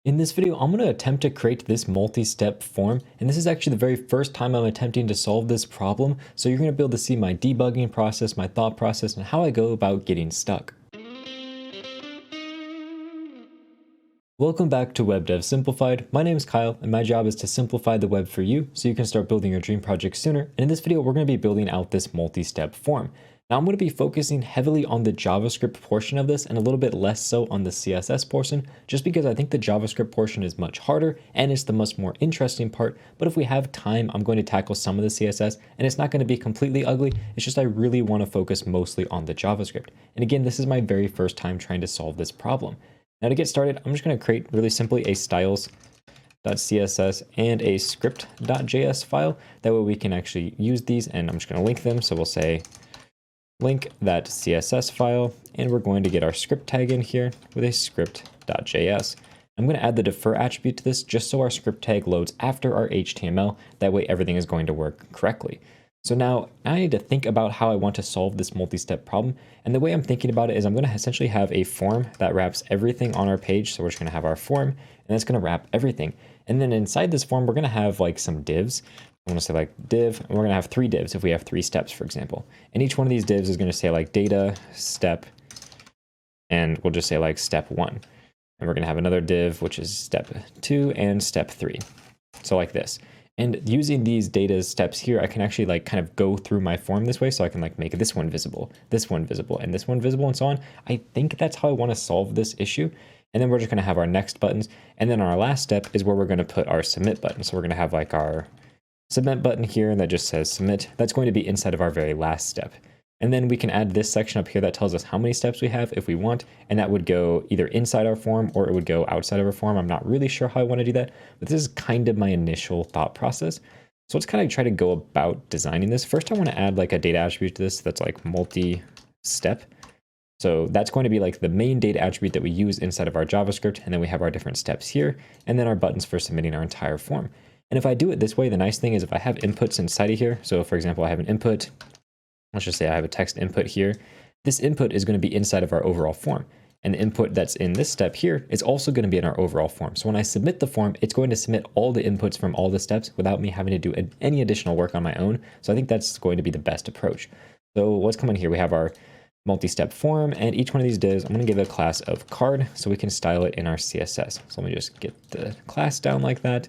In this video, I'm going to attempt to create this multi-step form, and this is actually the very first time I'm attempting to solve this problem, so you're going to be able to see my debugging process, my thought process, and how I go about getting stuck. Welcome back to Web Dev Simplified. My name is Kyle, and my job is to simplify the web for you so you can start building your dream project sooner, and in this video, we're going to be building out this multi-step form. Now I'm going to be focusing heavily on the JavaScript portion of this and a little bit less so on the CSS portion, just because I think the JavaScript portion is much harder and it's the much more interesting part. But if we have time, I'm going to tackle some of the CSS and it's not going to be completely ugly. It's just I really want to focus mostly on the JavaScript. And again, this is my very first time trying to solve this problem. Now to get started, I'm just going to create really simply a styles.css and a script.js file. That way we can actually use these, and I'm just going to link them. So we'll say link that CSS file, and we're going to get our script tag in here with a script.js. I'm going to add the defer attribute to this just so our script tag loads after our HTML. That way everything is going to work correctly. So now I need to think about how I want to solve this multi-step problem. And the way I'm thinking about it is I'm going to essentially have a form that wraps everything on our page. So we're just going to have our form, and that's going to wrap everything. And then inside this form, we're going to have like some divs. I'm going to say like div, and we're going to have 3 divs if we have 3 steps, for example. And each one of these divs is going to say like data, step, and we'll just say like step 1. And we're going to have another div, which is step 2 and step 3. So like this. And using these data steps here, I can actually like kind of go through my form this way. So I can like make this one visible, and this one visible, and so on. I think that's how I want to solve this issue. And then we're just going to have our next buttons. And then our last step is where we're going to put our submit button. So we're going to have like our submit button here that just says submit. That's going to be inside of our very last step. And then we can add this section up here that tells us how many steps we have if we want, and that would go either inside our form or it would go outside of our form. I'm not really sure how I want to do that, but this is kind of my initial thought process. So let's kind of try to go about designing this. First, I want to add like a data attribute to this that's like multi-step. So that's going to be like the main data attribute that we use inside of our JavaScript, and then we have our different steps here, and then our buttons for submitting our entire form. And if I do it this way, the nice thing is if I have inputs inside of here, so for example, I have an input, let's just say I have a text input here, this input is going to be inside of our overall form. And the input that's in this step here is also going to be in our overall form. So when I submit the form, it's going to submit all the inputs from all the steps without me having to do any additional work on my own. So I think that's going to be the best approach. So what's coming here? We have our multi-step form, and each one of these divs, I'm going to give it a class of card so we can style it in our CSS. So let me just get the class down like that.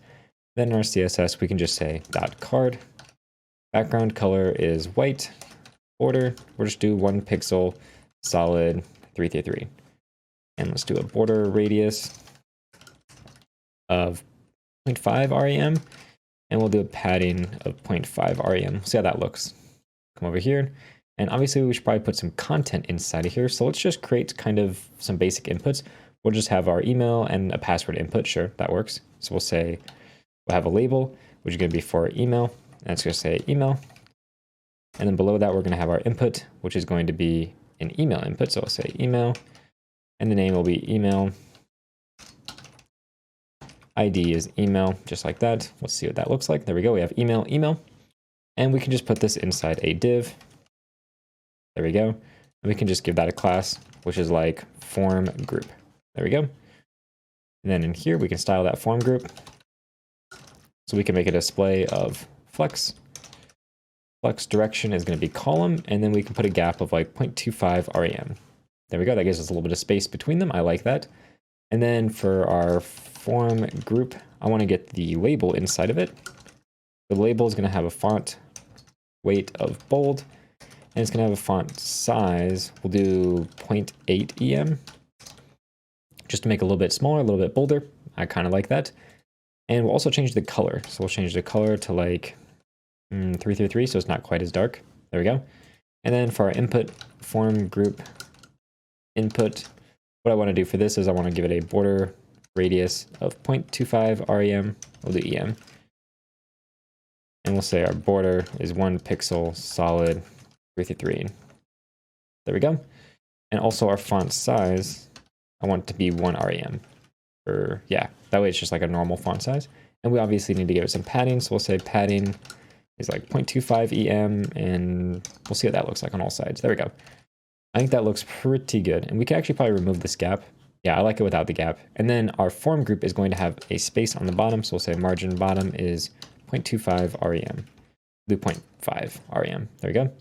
Then in our CSS, we can just say .card. Background color is white. Border, we'll just do 1 pixel, solid 333. And let's do a border radius of 0.5 rem. And we'll do a padding of 0.5 rem. See how that looks. Come over here. And obviously we should probably put some content inside of here. So let's just create kind of some basic inputs. We'll just have our email and a password input. Sure, that works. So we'll say, we'll have a label, which is going to be for email. And it's going to say email. And then below that, we're going to have our input, which is going to be an email input. So I'll say email, and the name will be email. ID is email, just like that. Let's see what that looks like. There we go. We have email, email. And we can just put this inside a div. There we go. And we can just give that a class, which is like form group. There we go. And then in here, we can style that form group. So we can make a display of flex. Flex direction is going to be column, and then we can put a gap of like 0.25 rem. There we go. That gives us a little bit of space between them. I like that. And then for our form group, I want to get the label inside of it. The label is going to have a font weight of bold, and it's going to have a font size. We'll do 0.8 em, just to make it a little bit smaller, a little bit bolder. I kind of like that. And we'll also change the color. So we'll change the color to like 333, so it's not quite as dark. There we go. And then for our input form group input, what I want to do for this is I want to give it a border radius of 0.25 rem. We'll do em. And we'll say our border is 1 pixel, solid 333. There we go. And also our font size, I want it to be 1 rem. Or yeah, that way it's just like a normal font size. And we obviously need to give it some padding, so we'll say padding is like 0.25 em, and we'll see what that looks like on all sides. There we go. I think that looks pretty good. And we can actually probably remove this gap Yeah, I like it without the gap. And then our form group is going to have a space on the bottom. So we'll say margin bottom is 0.25 rem. Do 0.5 rem. There we go.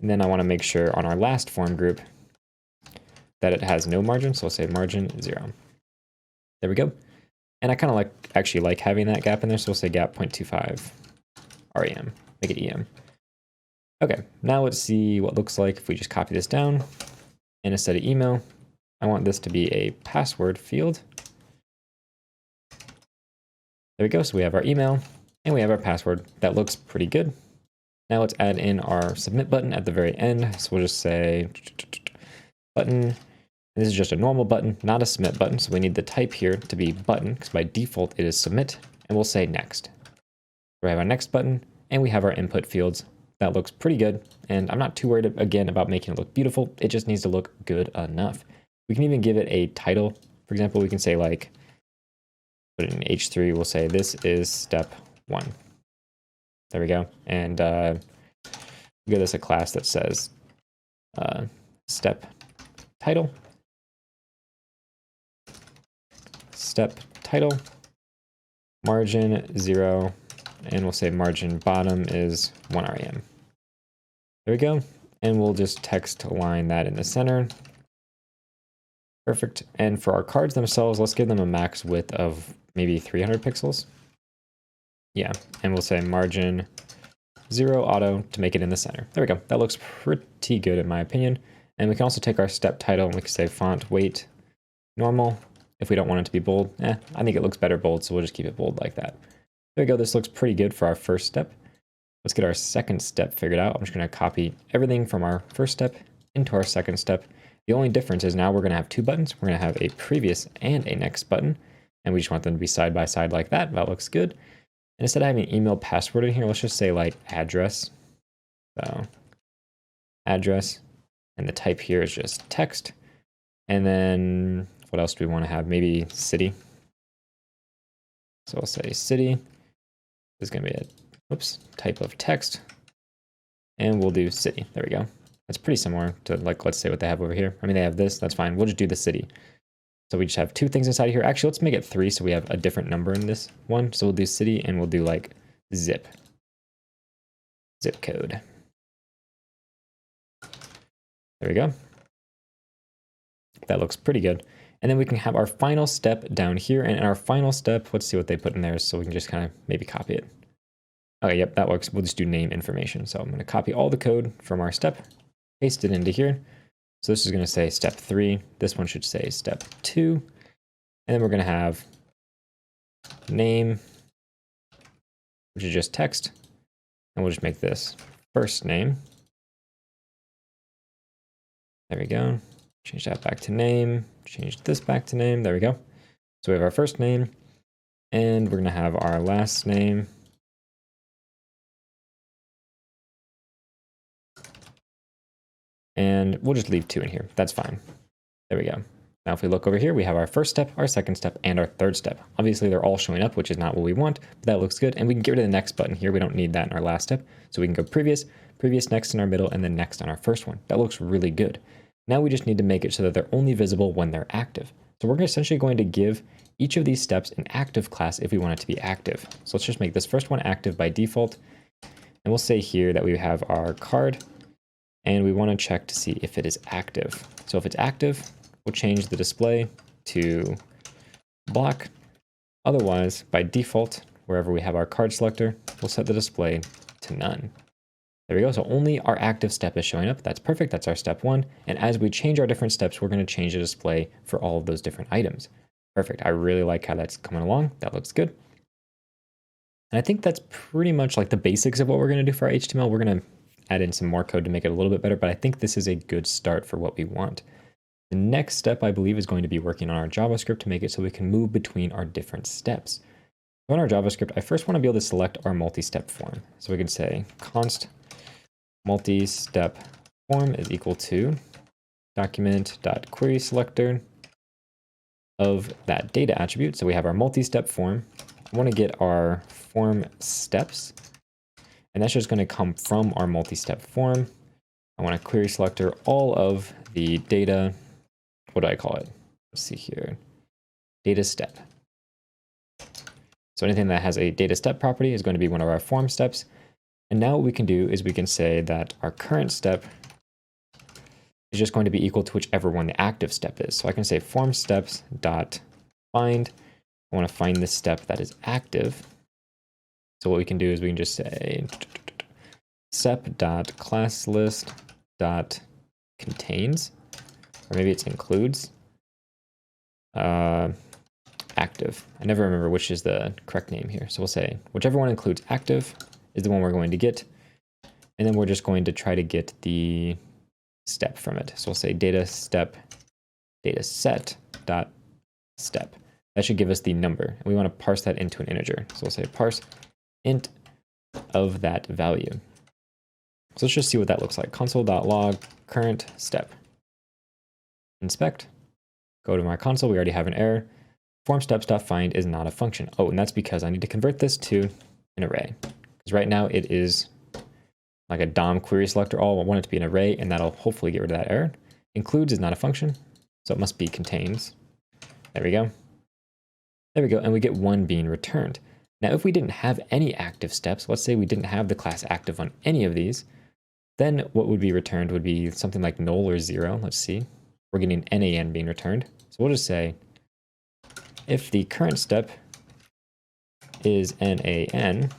And then I want to make sure on our last form group that it has no margin. So we'll say margin 0. There we go. And I kind of actually like having that gap in there. So we'll say gap 0.25 rem. Make it em. Okay, now let's see what it looks like if we just copy this down. And instead of email, I want this to be a password field. There we go. So we have our email and we have our password. That looks pretty good. Now let's add in our submit button at the very end. So we'll just say button. This is just a normal button, not a submit button. So we need the type here to be button because by default it is submit. And we'll say next. We have our next button and we have our input fields. That looks pretty good. And I'm not too worried again about making it look beautiful. It just needs to look good enough. We can even give it a title. For example, we can say like, put it in H3, we'll say this is step 1. There we go. And we give this a class that says step title. Step title, margin 0, and we'll say margin bottom is 1 rem. There we go. And we'll just text align that in the center. Perfect. And for our cards themselves, let's give them a max width of maybe 300 pixels. Yeah, and we'll say margin 0 auto to make it in the center. There we go. That looks pretty good in my opinion. And we can also take our step title and we can say font weight normal. If we don't want it to be bold, I think it looks better bold, so we'll just keep it bold like that. There we go. This looks pretty good for our first step. Let's get our second step figured out. I'm just going to copy everything from our first step into our second step. The only difference is now we're going to have 2 buttons. We're going to have a previous and a next button, and we just want them to be side by side like that. That looks good. And instead of having email password in here, let's just say like address. So address, and the type here is just text. And then what else do we want to have? Maybe city. So I'll say city. This is going to be a type of text. And we'll do city. There we go. That's pretty similar to, like, let's say what they have over here. I mean, they have this. That's fine. We'll just do the city. So we just have 2 things inside here. Actually, let's make it 3 so we have a different number in this one. So we'll do city and we'll do like zip code. There we go. That looks pretty good. And then we can have our final step down here. And in our final step, let's see what they put in there so we can just kind of maybe copy it. Okay, yep, that works. We'll just do name information. So I'm going to copy all the code from our step, paste it into here. So this is going to say step 3. This one should say step 2. And then we're going to have name, which is just text. And we'll just make this first name. There we go. Change that back to name. Change this back to name. There we go. So we have our first name. And we're going to have our last name. And we'll just leave 2 in here. That's fine. There we go. Now if we look over here, we have our first step, our second step, and our third step. Obviously they're all showing up, which is not what we want, but that looks good. And we can get rid of the next button here. We don't need that in our last step. So we can go previous, previous next in our middle, and then next on our first one. That looks really good. Now we just need to make it so that they're only visible when they're active. So we're essentially going to give each of these steps an active class if we want it to be active. So let's just make this first one active by default. And we'll say here that we have our card. And we want to check to see if it is active. So if it's active, we'll change the display to black. Otherwise, by default, wherever we have our card selector, we'll set the display to none. There we go. So only our active step is showing up. That's perfect. That's our step 1. And as we change our different steps, we're going to change the display for all of those different items. Perfect. I really like how that's coming along. That looks good. And I think that's pretty much like the basics of what we're going to do for our HTML. We're going to add in some more code to make it a little bit better, but I think this is a good start for what we want. The next step, I believe, is going to be working on our JavaScript to make it so we can move between our different steps. So in our JavaScript, I first want to be able to select our multi-step form. So we can say const multi-step form is equal to document.querySelector of that data attribute. So we have our multi-step form. I want to get our form steps. And that's just going to come from our multi-step form. I want to query selector all of the data, what do I call it? let's see here, data step. So anything that has a data step property is going to be one of our form steps. And now what we can do is we can say that our current step is just going to be equal to whichever one the active step is. So I can say form steps dot find. I want to find this step that is active. So what we can do is we can just say step dot class list dot contains, or maybe it's includes active. I never remember which is the correct name here. So we'll say whichever one includes active is the one we're going to get. And then we're just going to try to get the step from it. So we'll say data step data set dot step. That should give us the number. And we want to parse that into an integer. So we'll say parse int of that value. So let's just see what that looks like. Console.log current step. Inspect. Go to my console. We already have an error. Form steps.find is not a function. Oh, and that's because I need to convert this to an array. Because right now it is like a DOM query selector all. I want it to be an array, and that'll hopefully get rid of that error. Includes is not a function, so it must be contains. There we go. There we go, and we get one being returned. Now, if we didn't have any active steps, let's say we didn't have the class active on any of these, then what would be returned would be something like null or 0. Let's see. We're getting NaN being returned. So we'll just say if the current step is NaN,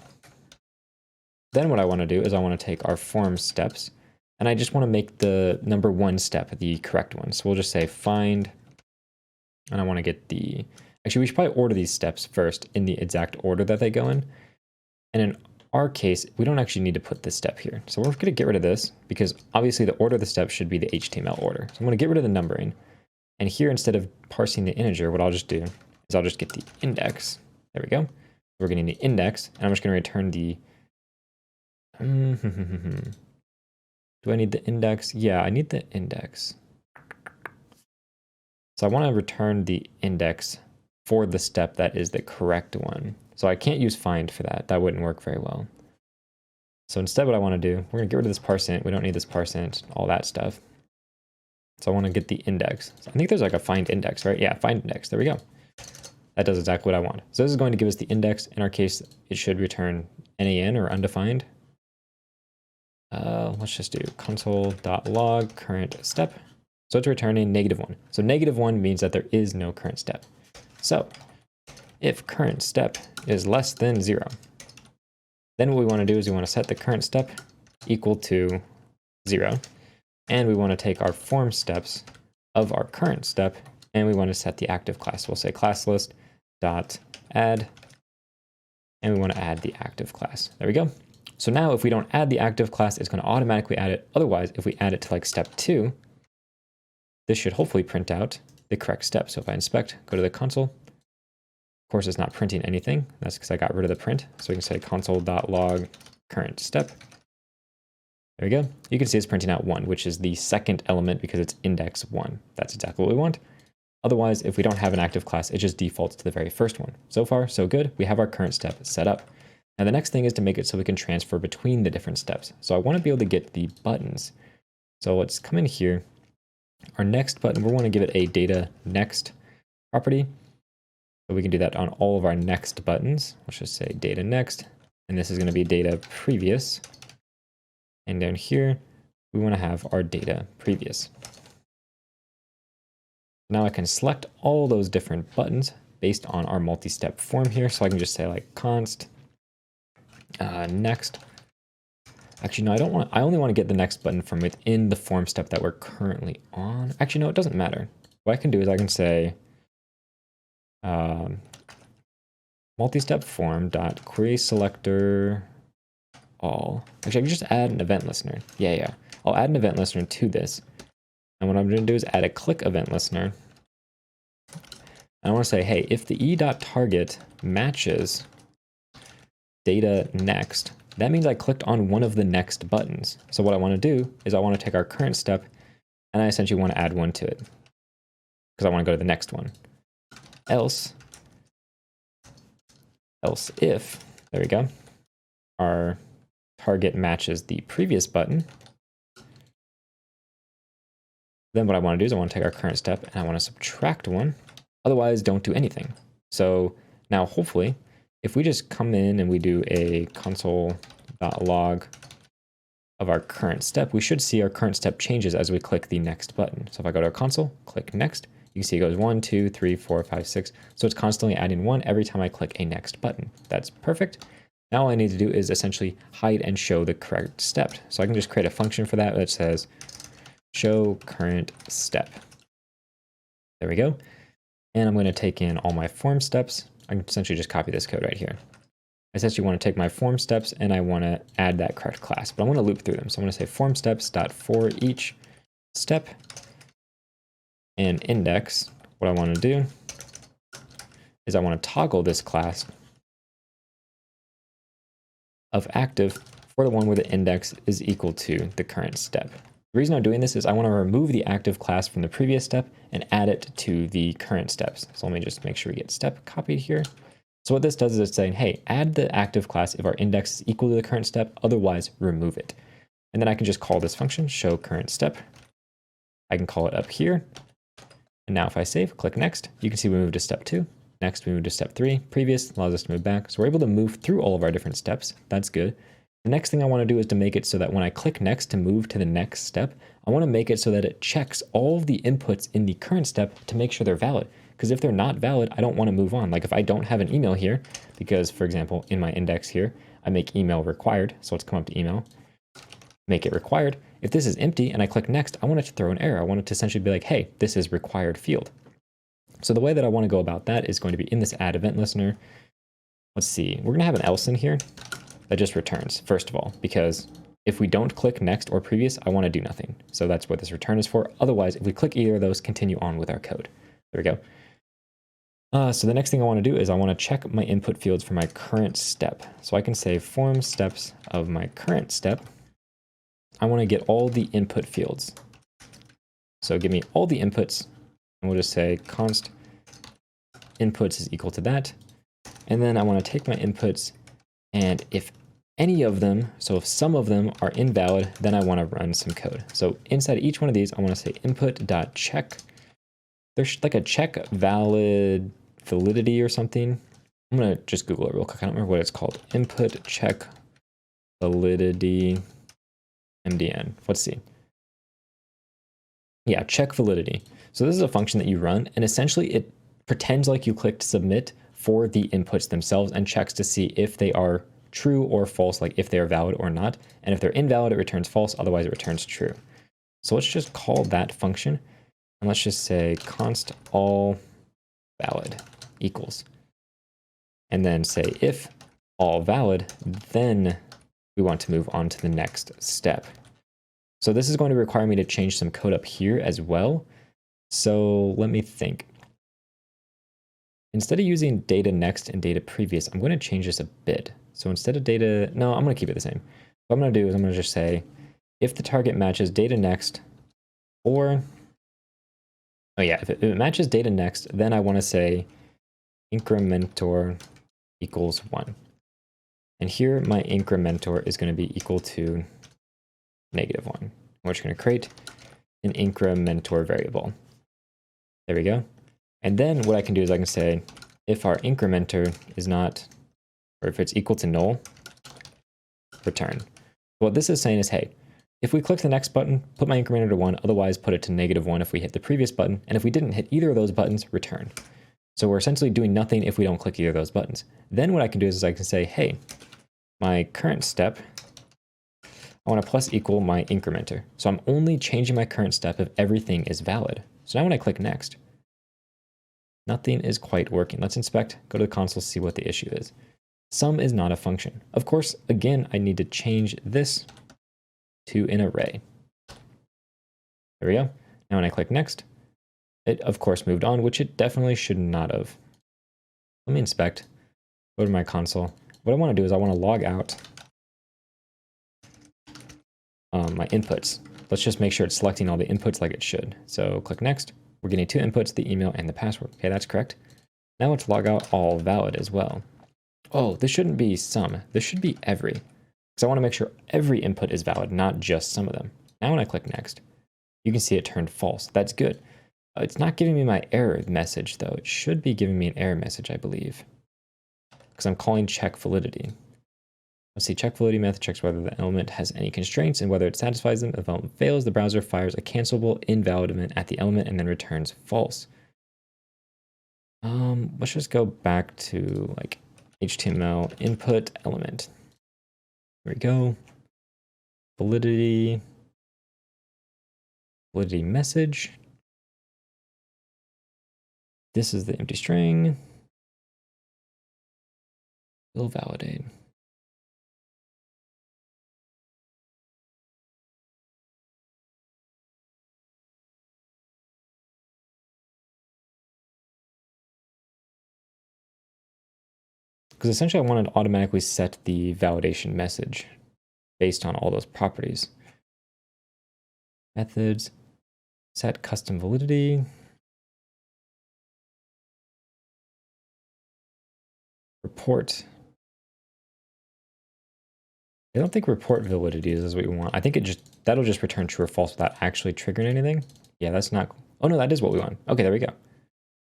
then what I want to do is I want to take our form steps, and I just want to make the number 1 step the correct one. So we'll just say find, and I want to get the... Actually, we should probably order these steps first in the exact order that they go in. And in our case, we don't actually need to put this step here. So we're going to get rid of this because obviously the order of the steps should be the HTML order. So I'm going to get rid of the numbering. And here, instead of parsing the integer, what I'll just do is I'll just get the index. There we go. We're getting the index, and I'm just going to return the... Do I need the index? Yeah, I need the index. So I want to return the index for the step that is the correct one. So I can't use find for that. That wouldn't work very well. So instead what I want to do, we're going to get rid of this parseInt. We don't need this parseInt, all that stuff. So I want to get the index. So I think there's like a find index, right? Yeah, find index. There we go. That does exactly what I want. So this is going to give us the index. In our case, it should return NaN or undefined. Let's just do console.log current step. So it's returning -1. So -1 means that there is no current step. So if current step is less than 0, then what we want to do is we want to set the current step equal to 0. And we want to take our form steps of our current step, and we want to set the active class. We'll say class list dot add, and we want to add the active class. There we go. So now if we don't add the active class, it's going to automatically add it. Otherwise, if we add it to like step 2, this should hopefully print out the correct step. So if I inspect, go to the console, of course, it's not printing anything. That's because I got rid of the print. So we can say console.log current step. There we go. You can see it's printing out 1, which is the second element because it's index 1. That's exactly what we want. Otherwise, if we don't have an active class, it just defaults to the very first one. So far, so good. We have our current step set up. Now the next thing is to make it so we can transfer between the different steps. So I want to be able to get the buttons. So let's come in here. Our next button, we want to give it a data next property. So we can do that on all of our next buttons. Let's just say data next, and this is going to be data previous. And down here, we want to have our data previous. Now I can select all those different buttons based on our multi-step form here. So I can just say like const next. Actually, no, I don't want, I only want to get the next button from within the form step that we're currently on. Actually, no, it doesn't matter. What I can do is I can say multi-step form dot query selector all. Actually, I can just add an event listener. Yeah. I'll add an event listener to this. And what I'm going to do is add a click event listener. And I want to say, hey, if the e.target matches data next, that means I clicked on one of the next buttons. So what I want to do is I want to take our current step and I essentially want to add one to it because I want to go to the next one. Else if, there we go, our target matches the previous button, Then what I want to do is I want to take our current step and I want to subtract one. Otherwise, don't do anything. So now hopefully, if we just come in and we do a console.log of our current step, we should see our current step changes as we click the next button. So if I go to our console, click next, you can see it goes 1, 2, 3, 4, 5, 6. So it's constantly adding 1 every time I click a next button. That's perfect. Now all I need to do is essentially hide and show the correct step. So I can just create a function for that that says show current step. There we go. And I'm going to take in all my form steps. I can essentially just copy this code right here. I essentially want to take my form steps and I want to add that correct class, but I want to loop through them. So I'm going to say form steps.for each step and index. What I want to do is I want to toggle this class of active for the one where the index is equal to the current step. The reason I'm doing this is I want to remove the active class from the previous step and add it to the current steps. So let me just make sure we get step copied here. So what this does is it's saying, hey, add the active class if our index is equal to the current step, otherwise remove it. And then I can just call this function show current step. I can call it up here. And now if I save, click next, you can see we moved to step 2. Next, we move to step 3. Previous allows us to move back. So we're able to move through all of our different steps. That's good. The next thing I want to do is to make it so that when I click next to move to the next step, I want to make it so that it checks all of the inputs in the current step to make sure they're valid. Because if they're not valid, I don't want to move on. Like if I don't have an email here, because for example, in my index here, I make email required. So let's come up to email, make it required. If this is empty and I click next, I want it to throw an error. I want it to essentially be like, hey, this is required field. So the way that I want to go about that is going to be in this add event listener. Let's see, we're going to have an else in here that just returns, first of all, because if we don't click next or previous, I want to do nothing. So that's what this return is for. Otherwise, if we click either of those, continue on with our code. There we go. So the next thing I want to do is I want to check my input fields for my current step. So I can say form steps of my current step. I want to get all the input fields. So give me all the inputs, and we'll just say const inputs is equal to that. And then I want to take my inputs, and if any of them, so if some of them are invalid, then I want to run some code. So inside each one of these, I want to say input.check. There's like a check valid validity or something. I'm going to just Google it real quick. I don't remember what it's called. Input check validity MDN. Let's see. Yeah, check validity. So this is a function that you run, and essentially it pretends like you clicked submit for the inputs themselves and checks to see if they are true or false, like if they are valid or not. And if they're invalid, it returns false. Otherwise, it returns true. So let's just call that function. And let's just say const all valid equals. And then say if all valid, then we want to move on to the next step. So this is going to require me to change some code up here as well. So let me think. Instead of using data next and data previous, I'm going to change this a bit. So instead of data, no, I'm going to keep it the same. What I'm going to do is I'm going to just say if the target matches data next or oh yeah, if it matches data next, then I want to say incrementor equals 1. And here my incrementor is going to be equal to -1. We're just going to create an incrementor variable. There we go. And then what I can do is I can say if our incrementer is not, or if it's equal to null, return. What this is saying is, hey, if we click the next button, put my incrementer to 1, otherwise put it to -1 if we hit the previous button, and if we didn't hit either of those buttons, return. So we're essentially doing nothing if we don't click either of those buttons. Then what I can do is I can say, hey, my current step, I want to plus equal my incrementer. So I'm only changing my current step if everything is valid. So now when I click next, nothing is quite working. Let's inspect, go to the console, see what the issue is. Sum is not a function. Of course, again, I need to change this to an array. There we go. Now when I click next, it of course moved on, which it definitely should not have. Let me inspect, go to my console. What I want to do is I want to log out my inputs. Let's just make sure it's selecting all the inputs like it should. So click next. We're getting 2 inputs, the email and the password. Okay, that's correct. Now let's log out all valid as well. Oh, this shouldn't be some. This should be every. Because I want to make sure every input is valid, not just some of them. Now when I click next, you can see it turned false. That's good. It's not giving me my error message though. It should be giving me an error message, I believe, because I'm calling check validity. Let's see, check validity method checks whether the element has any constraints and whether it satisfies them. If the element fails, the browser fires a cancelable invalid element at the element and then returns false. Let's just go back to like HTML input element. There we go. Validity message. This is the empty string. Will validate. Because essentially I wanted to automatically set the validation message based on all those properties. Methods, set custom validity. Report. I don't think report validity is what we want. I think that'll just return true or false without actually triggering anything. Yeah, that's not, oh no, that is what we want. Okay, there we go.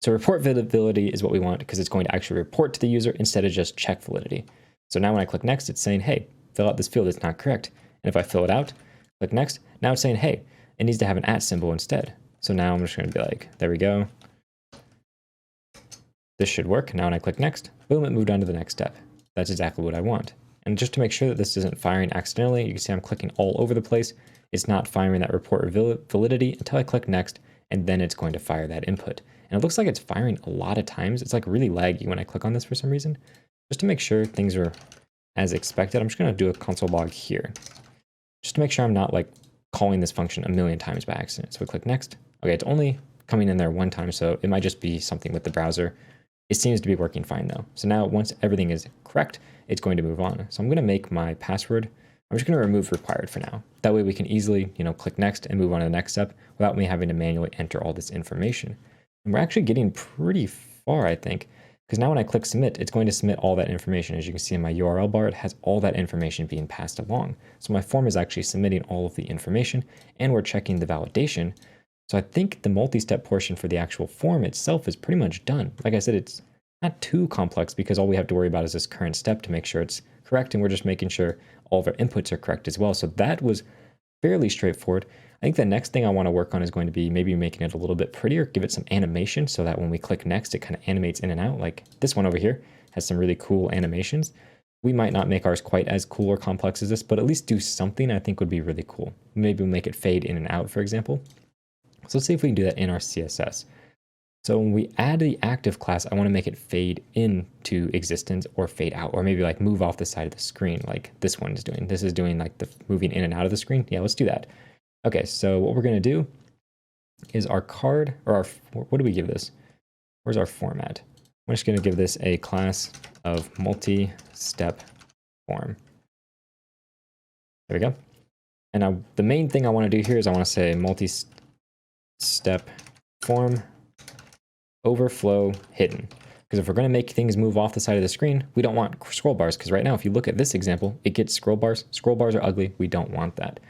So report validity is what we want because it's going to actually report to the user instead of just check validity. So now when I click next, it's saying, hey, fill out this field, it's not correct. And if I fill it out, click next, now it's saying, hey, it needs to have an @ symbol instead. So now I'm just going to be like, there we go. This should work. Now when I click next, boom, it moved on to the next step. That's exactly what I want. And just to make sure that this isn't firing accidentally, you can see I'm clicking all over the place. It's not firing that report validity until I click next, and then it's going to fire that input. And it looks like it's firing a lot of times. It's like really laggy when I click on this for some reason. Just to make sure things are as expected, I'm just going to do a console log here. Just to make sure I'm not like calling this function a million times by accident. So we click next. Okay, it's only coming in there one time, so it might just be something with the browser. It seems to be working fine though. So now once everything is correct, it's going to move on. So I'm going to make my password. I'm just going to remove required for now. That way we can easily, click next and move on to the next step without me having to manually enter all this information. And we're actually getting pretty far, I think, because now when I click submit, it's going to submit all that information. As you can see in my URL bar, it has all that information being passed along. So my form is actually submitting all of the information and we're checking the validation. So I think the multi-step portion for the actual form itself is pretty much done. Like I said, it's not too complex because all we have to worry about is this current step to make sure it's correct. And we're just making sure all of our inputs are correct as well. So that was fairly straightforward. I think the next thing I want to work on is going to be maybe making it a little bit prettier, give it some animation so that when we click next, it kind of animates in and out. Like this one over here has some really cool animations. We might not make ours quite as cool or complex as this, but at least do something I think would be really cool. Maybe we'll make it fade in and out, for example. So let's see if we can do that in our CSS. So when we add the active class, I want to make it fade into existence or fade out, or maybe like move off the side of the screen like this one is doing. This is doing like the moving in and out of the screen. Yeah, let's do that. Okay, so what we're going to do is our card, or our, what do we give this? Where's our format? I'm just going to give this a class of multi-step form. There we go. And now the main thing I want to do here is I want to say multi-step form overflow hidden. Because if we're going to make things move off the side of the screen, we don't want scroll bars. Because right now, if you look at this example, it gets scroll bars. Scroll bars are ugly. We don't want that.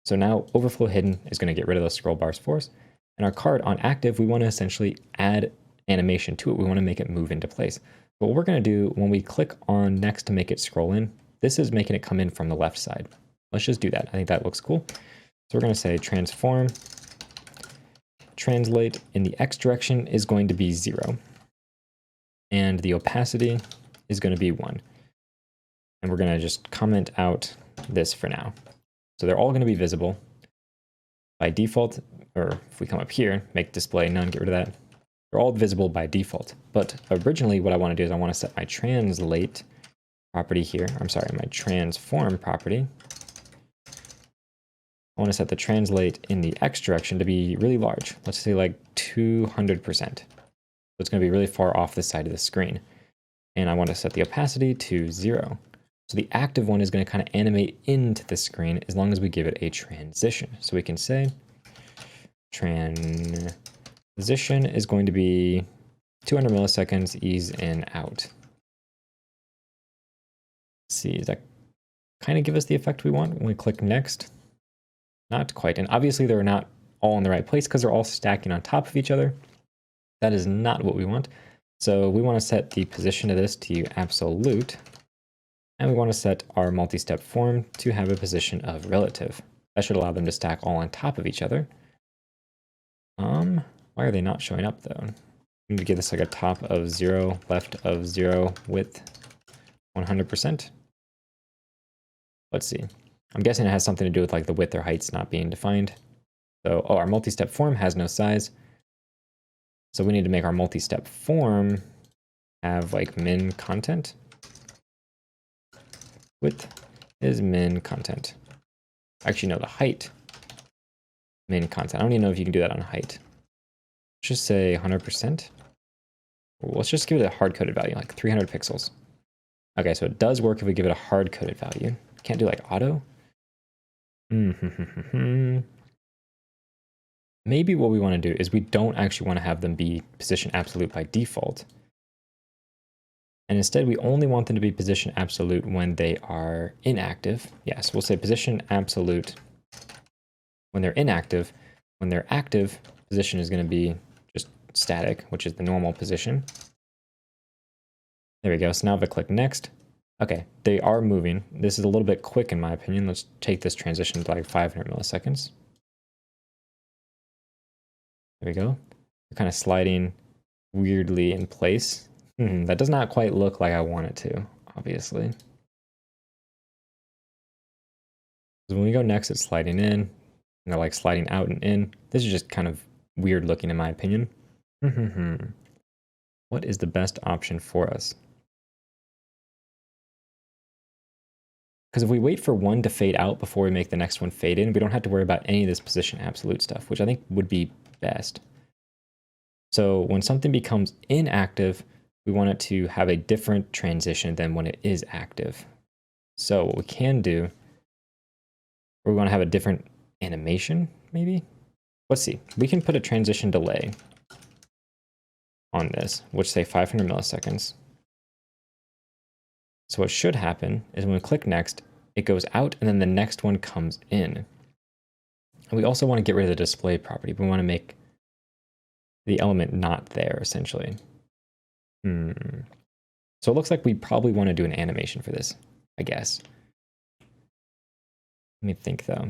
So now overflow hidden is going to get rid of those scroll bars for us. And our card on active, we want to essentially add animation to it. We want to make it move into place. But what we're going to do when we click on next to make it scroll in, this is making it come in from the left side. Let's just do that. I think that looks cool. So we're going to say transform, translate in the X direction is going to be 0. And the opacity is going to be 1. And we're going to just comment out this for now. So they're all going to be visible by default, or if we come up here, make display none, get rid of that. They're all visible by default. But originally what I want to do is I want to set my translate property here. I'm sorry, my transform property. I want to set the translate in the X direction to be really large. Let's say like 200%. So it's going to be really far off the side of the screen. And I want to set the opacity to 0. So the active one is going to kind of animate into the screen as long as we give it a transition. So we can say transition is going to be 200 milliseconds ease in out. Let's see, does that kind of give us the effect we want when we click next? Not quite. And obviously there are not all in the right place because they're all stacking on top of each other. That is not what we want. So we want to set the position of this to absolute, and we want to set our multi-step form to have a position of relative. That should allow them to stack all on top of each other. Why are they not showing up though? We need to give this like a top of 0, left of 0, width 100%. Let's see. I'm guessing it has something to do with like the width or heights not being defined. So, our multi-step form has no size. So we need to make our multi-step form have like min content. Width is min content. Actually, no, the height min content. I don't even know if you can do that on height. Let's just say 100%. Let's just give it a hard-coded value, like 300 pixels. Okay, so it does work if we give it a hard-coded value. Can't do like auto. Maybe what we want to do is we don't actually want to have them be position absolute by default. And instead, we only want them to be position absolute when they are inactive. Yes, we'll say position absolute when they're inactive. When they're active, position is going to be just static, which is the normal position. There we go. So now if I click next, okay, they are moving. This is a little bit quick in my opinion. Let's take this transition to like 500 milliseconds. There we go. They're kind of sliding weirdly in place. That does not quite look like I want it to, obviously. So when we go next, it's sliding in, and they're like sliding out and in. This is just kind of weird looking in my opinion. What is the best option for us? Because if we wait for one to fade out before we make the next one fade in, we don't have to worry about any of this position absolute stuff, which I think would be best. So when something becomes inactive, we want it to have a different transition than when it is active. So what we can do, we want to have a different animation, maybe? Let's see. We can put a transition delay on this, which say 500 milliseconds. So what should happen is when we click next, it goes out and then the next one comes in. And we also want to get rid of the display property. We want to make the element not there, essentially. So it looks like we probably want to do an animation for this, I guess. Let me think though.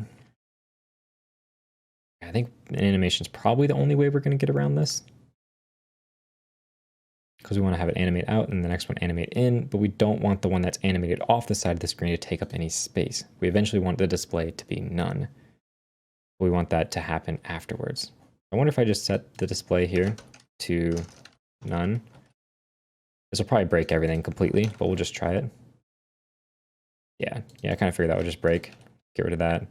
I think an animation is probably the only way we're going to get around this. Because we want to have it animate out and the next one animate in, but we don't want the one that's animated off the side of the screen to take up any space. We eventually want the display to be none. We want that to happen afterwards. I wonder if I just set the display here to none. This will probably break everything completely, but we'll just try it. Yeah, I kind of figured that would just break. Get rid of that.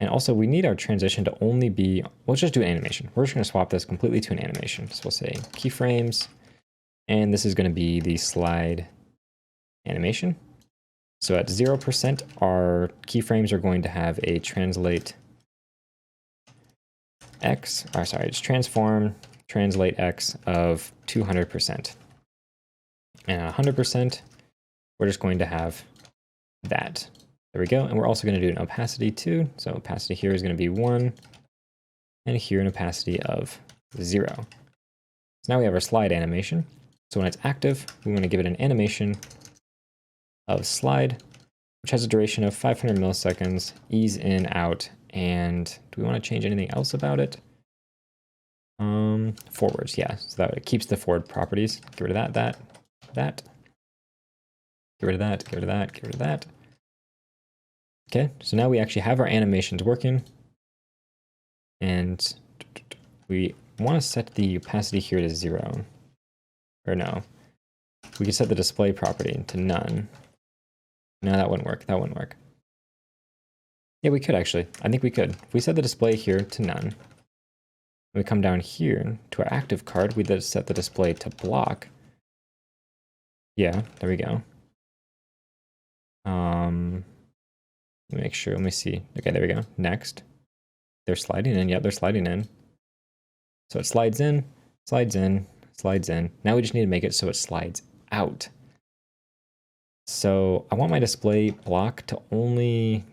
And also we need our transition to only be, let's just do an animation. We're just going to swap this completely to an animation. So we'll say keyframes, and this is going to be the slide animation. So at 0%, our keyframes are going to have a translate X, or sorry, it's transform translate X of 200%. And 100%, we're just going to have that. There we go. And we're also going to do an opacity too. So opacity here is going to be 1, and here an opacity of 0. So now we have our slide animation. So when it's active, we want to give it an animation of slide, which has a duration of 500 milliseconds, ease in, out, and do we want to change anything else about it? Forwards, yeah. So that it keeps the forward properties. Get rid of that. Get rid of that, get rid of that, get rid of that. Okay, so now we actually have our animations working. And we want to set the opacity here to 0. Or no. We can set the display property to none. No, that wouldn't work. That wouldn't work. Yeah, we could actually. I think we could. If we set the display here to none, we come down here to our active card, we then set the display to block. Yeah, there we go. Let me make sure. Let me see. Okay, there we go. Next. They're sliding in. Yep, they're sliding in. So it slides in, slides in, slides in. Now we just need to make it so it slides out. So I want my display block to only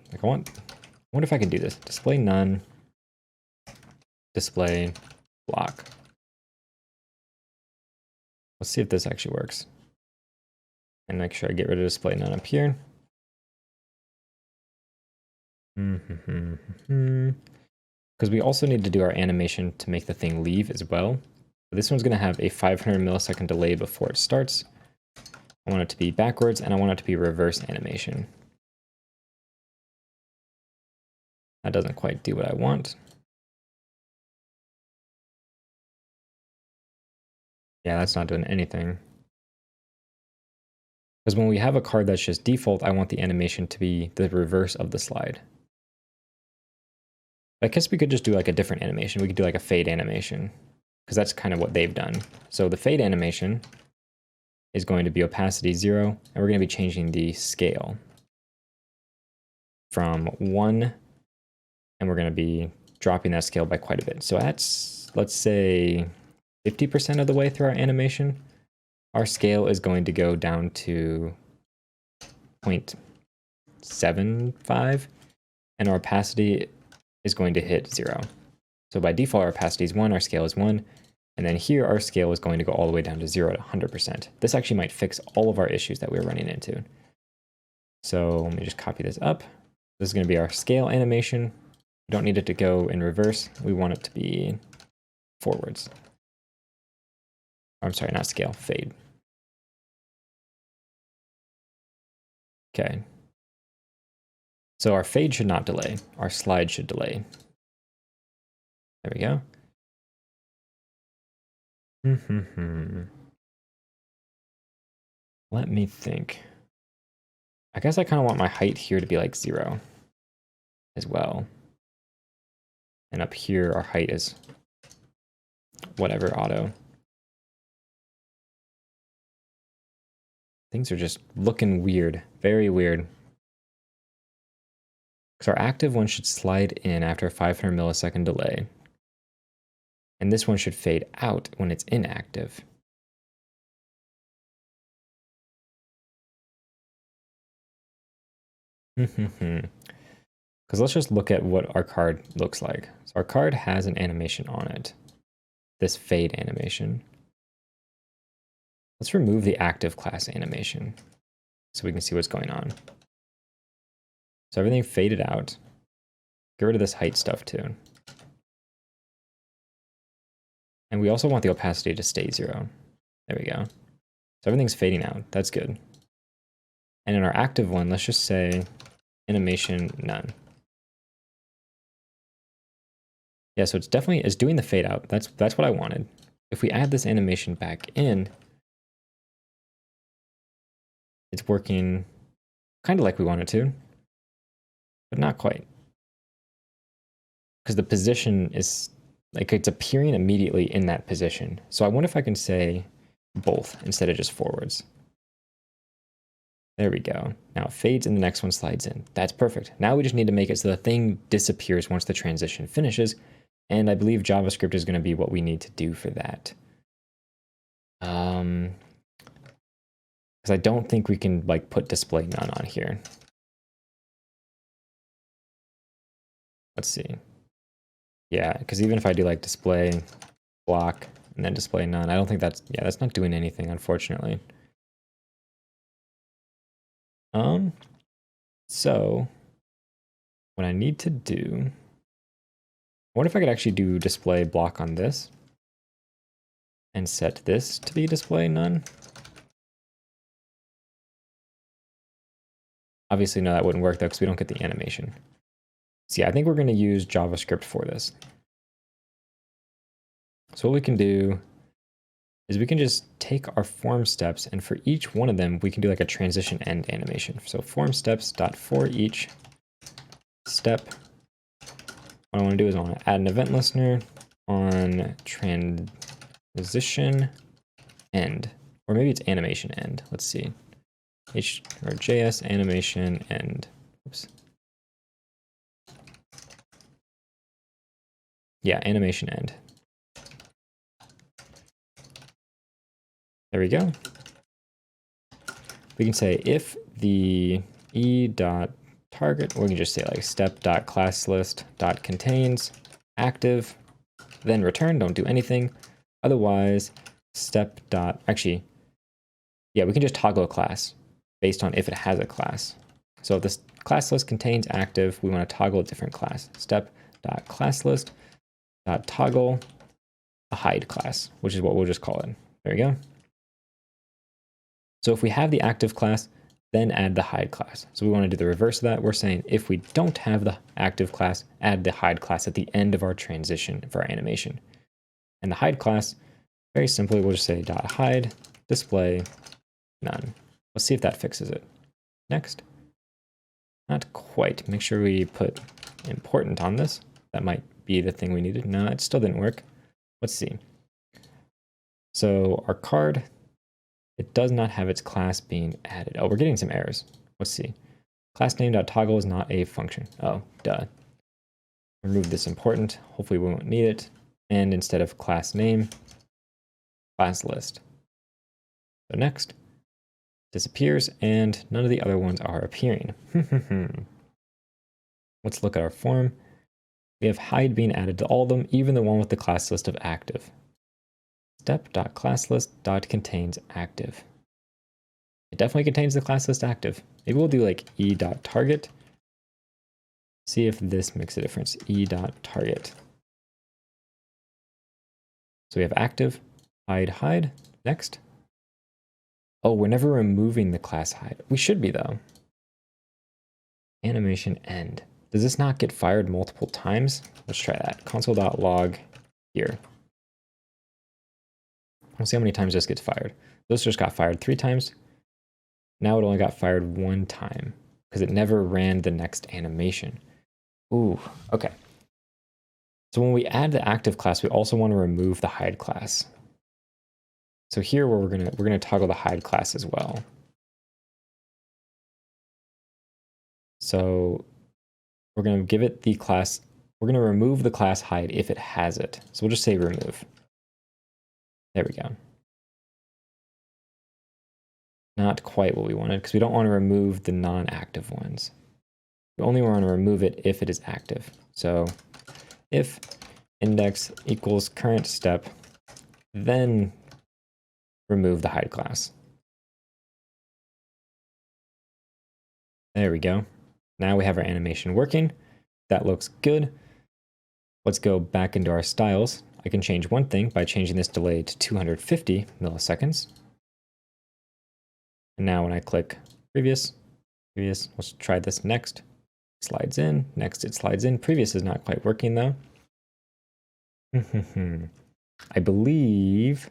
wonder if I can do this. Display none, display block. Let's see if this actually works. And make sure I get rid of display none up here. Because we also need to do our animation to make the thing leave as well. This one's going to have a 500 millisecond delay before it starts. I want it to be backwards, and I want it to be reverse animation. That doesn't quite do what I want. Yeah, that's not doing anything. Because when we have a card that's just default, I want the animation to be the reverse of the slide. I guess we could just do like a different animation. We could do like a fade animation, because that's kind of what they've done. So the fade animation is going to be opacity 0, and we're going to be changing the scale from 1, and we're going to be dropping that scale by quite a bit. So that's, let's say, 50% of the way through our animation. Our scale is going to go down to 0.75, and our opacity is going to hit 0. So by default, our opacity is 1, our scale is 1, and then here our scale is going to go all the way down to 0 to 100%. This actually might fix all of our issues that we're running into. So let me just copy this up. This is going to be our scale animation. We don't need it to go in reverse. We want it to be forwards. I'm sorry, not scale, fade. Okay. So our fade should not delay. Our slide should delay. There we go. Let me think. I guess I kind of want my height here to be like 0 as well. And up here, our height is whatever, auto. Things are just looking weird, very weird. Because our active one should slide in after a 500 millisecond delay. And this one should fade out when it's inactive. Because let's just look at what our card looks like. So our card has an animation on it. This fade animation. Let's remove the active class animation so we can see what's going on. So everything faded out. Get rid of this height stuff too. And we also want the opacity to stay 0. There we go. So everything's fading out. That's good. And in our active one, let's just say animation none. Yeah, so it's doing the fade out. That's what I wanted. If we add this animation back in, it's working kind of like we want it to, but not quite. Because the position is, like, it's appearing immediately in that position. So I wonder if I can say both instead of just forwards. There we go. Now it fades and the next one slides in. That's perfect. Now we just need to make it so the thing disappears once the transition finishes. And I believe JavaScript is going to be what we need to do for that. Because I don't think we can like put display none on here. Let's see. Yeah, because even if I do like display block and then display none, I don't think that's, yeah, that's not doing anything, unfortunately. So what I need to do, I wonder if I could actually do display block on this and set this to be display none. Obviously, no, that wouldn't work though, because we don't get the animation. So yeah, I think we're going to use JavaScript for this. So what we can do is we can just take our form steps, and for each one of them, we can do like a transition end animation. So form steps dot for each step. What I want to do is I want to add an event listener on transition end, or maybe it's animation end. Let's see. JS animation end. Oops. Yeah, animation end. There we go. We can say if the e.type target. We can just say like step.classList.contains active, then return, don't do anything. Otherwise, actually, yeah, we can just toggle a class based on if it has a class. So if this class list contains active, we want to toggle a different class. Step.classList.toggle a hide class, which is what we'll just call it. There we go. So if we have the active class, then add the hide class. So we want to do the reverse of that. We're saying if we don't have the active class, add the hide class at the end of our transition for our animation. And the hide class, very simply, we'll just say .hide display none. Let's see if that fixes it. Next. Not quite. Make sure we put important on this. That might be the thing we needed. No, it still didn't work. Let's see. So our card, it does not have its class being added. Oh, we're getting some errors. Let's see. Class name.toggle is not a function. Oh, duh. Remove this important. Hopefully we won't need it. And instead of class name, class list. So next, disappears, and none of the other ones are appearing. Let's look at our form. We have hide being added to all of them, even the one with the class list of active. Step.classList.contains active. It definitely contains the class list active. Maybe we'll do like e.target. See if this makes a difference. e.target. So we have active, hide. Next. Oh, we're never removing the class hide. We should be though. Animation end. Does this not get fired multiple times? Let's try that. Console.log here. We'll see how many times this gets fired. This just got fired 3 times. Now it only got fired 1 time because it never ran the next animation. Ooh, okay. So when we add the active class, we also want to remove the hide class. So here where we're gonna toggle the hide class as well. So we're gonna give it the class. We're gonna remove the class hide if it has it. So we'll just say remove. There we go. Not quite what we wanted because we don't want to remove the non-active ones. We only want to remove it if it is active. So if index equals current step, then remove the hide class. There we go. Now we have our animation working. That looks good. Let's go back into our styles. I can change one thing by changing this delay to 250 milliseconds. And now when I click previous, let's try this next. Slides in, next it slides in. Previous is not quite working though. I believe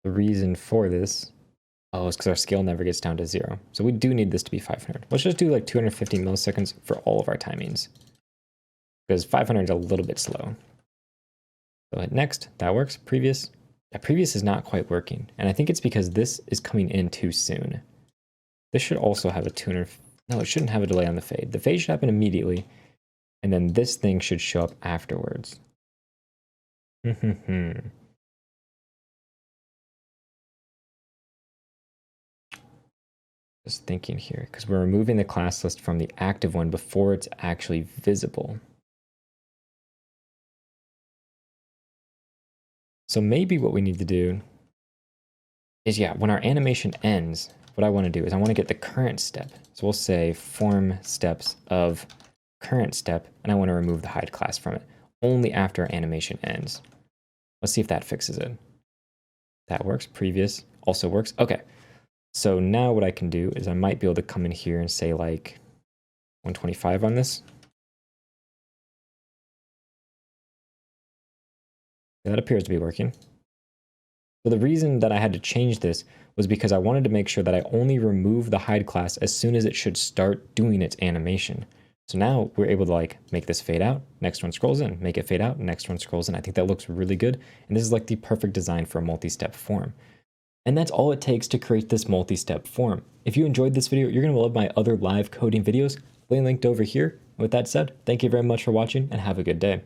the reason for this, is because our scale never gets down to 0. So we do need this to be 500. Let's just do like 250 milliseconds for all of our timings, because 500 is a little bit slow. So hit next, that works. Previous, previous is not quite working. And I think it's because this is coming in too soon. This should also have a 200, no, it shouldn't have a delay on the fade. The fade should happen immediately. And then this thing should show up afterwards. Just thinking here, because we're removing the class list from the active one before it's actually visible. So maybe what we need to do is, when our animation ends, what I want to do is I want to get the current step. So we'll say form steps of current step, and I want to remove the hide class from it only after our animation ends. Let's see if that fixes it. That works. Previous also works. Okay. So now what I can do is I might be able to come in here and say like 125 on this. That appears to be working. So the reason that I had to change this was because I wanted to make sure that I only remove the hide class as soon as it should start doing its animation. So now we're able to like make this fade out, next one scrolls in, make it fade out, next one scrolls in. I think that looks really good. And this is like the perfect design for a multi-step form. And that's all it takes to create this multi-step form. If you enjoyed this video, you're going to love my other live coding videos, linked over here. And with that said, thank you very much for watching and have a good day.